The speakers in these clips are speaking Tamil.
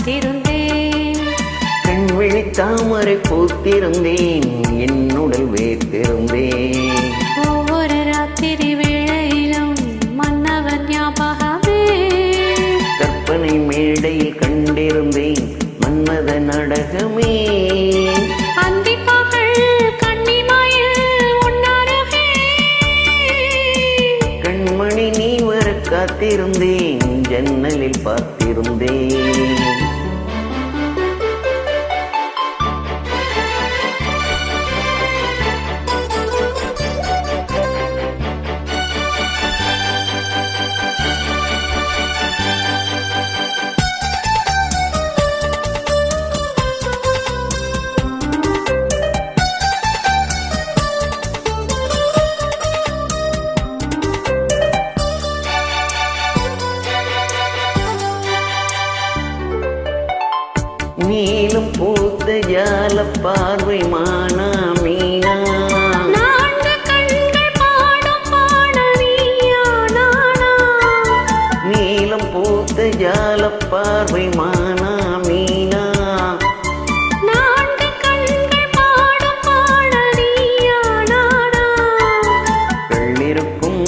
காத்திருந்தேன். கண் விழி தாமரை பூத்திருந்தேன், என்னுடல் வேர்த்திருந்தேன். ஒவ்வொரு ராத்திரி வேளையிலும் மன்னவன் ஞாபகமே. கற்பனை மேடையில் கண்டிருந்தேன் மன்மத நாடகமே. அந்திப்பகல் கன்னிமாயில் உன்னருகே. கண்மணி நீ வர காத்திருந்தேன், ஜன்னலில் பார்த்திருந்தேன். நீலும் பூத்த ஜால பார்வை மானா மீனா. நான்கு கண்கள் பாடும் பாடல் நீயா நானா. நீலம் பூத்த ஜால பார்வை மானா மீனா. நான்கு கண்கள் பாடும் பாடல் நீயா நானா. கள்ளிருக்கும்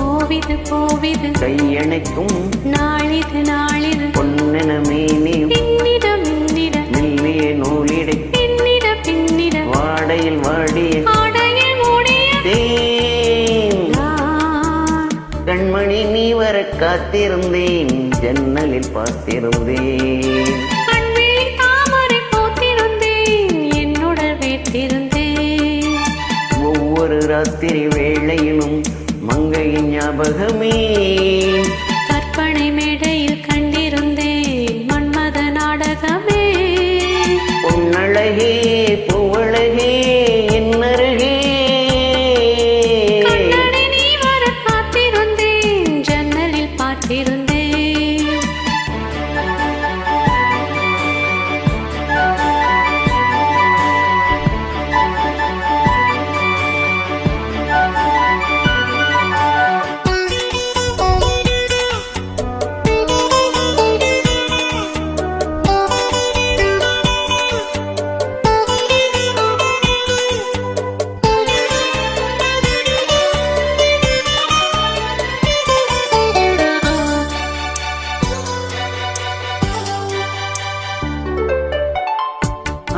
போவிது போவிது கையணைக்கும் நாளிது நாளிது. பொன்னென மேனியும் பின்னிட மின்னிட மெல்லிய நூலிடை பின்னிட பின்னிட வாடையில் வாடிய ஆடையில் மூடிய தேன். நான். கண்மணி நீ வர காத்திருந்தேன், ஜன்னலில் பார்த்திருந்தேன். கண்விழி தாமரை பூத்திருந்தேன், என்னுடல் வேர்த்திருந்தேன். ஒவ்வொரு ராத்திரி வேளையிலும் மங்கையின் ஞாபகமே. கற்பனை மேடையில் கண்டிருந்தேன் மன்மத நாடகமே. பொன்னழகே பூவழகே என்னருகே. கண்ணனை நீ வர காத்திருந்தேன், ஜன்னலில் பார்த்திருந்தேன்.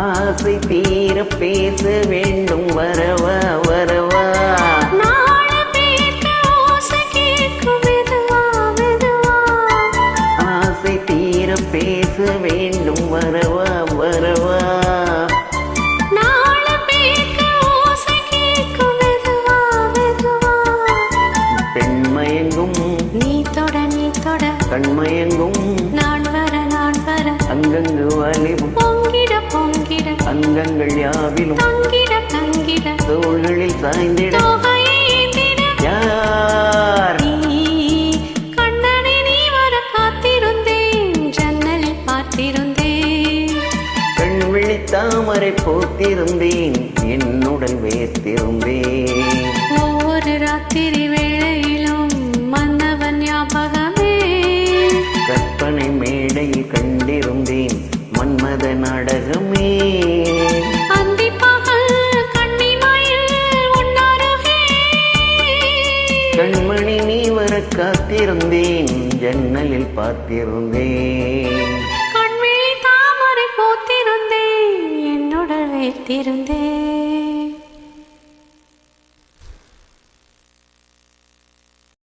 ஆசை தீர பேச வேண்டும் வரவா வரவா. நாளை பேக்க ஓசை கேட்கும் மெதுவா மெதுவா. ஆசை தீர பேச வேண்டும் வரவா வரவா. நாளை பேக்க ஓசை கேட்கும் மெதுவா மெதுவா. பெண்மயங்கும் நீ தொட கண்மயங்கும் நான் வர அங்கங்கு வாலிபும் பொங்கிட பொங்கிட அங்கங்கள் யாவிலும் தங்கிட தங்கிட தோள்களில் சாய்ந்திட தோகையை ஏந்திட. யார் கண்ணனை நீ வர காத்திருந்தேன், ஜன்னலில் பார்த்திருந்தேன். கண் விழி தாமரை பூத்திருந்தேன், என்னுடல் வேர்த்திருந்தேன். ஒவ்வொரு ராத்திரி வேளையிலும் மன்னவன் ஞாபகமே. கற்பனை மேடையில் கண்டிருந்தேன் மன்மத நாடகமே. அந்திப்பகல் கன்னிமாயில் உன்னருகே. கண்மணி நீ வர காத்திருந்தேன், ஜன்னலில் பார்த்திருந்தேன். கண்விழி தாமரை பூத்திருந்தேன், என்னுடல் வேர்த்திருந்தேன்.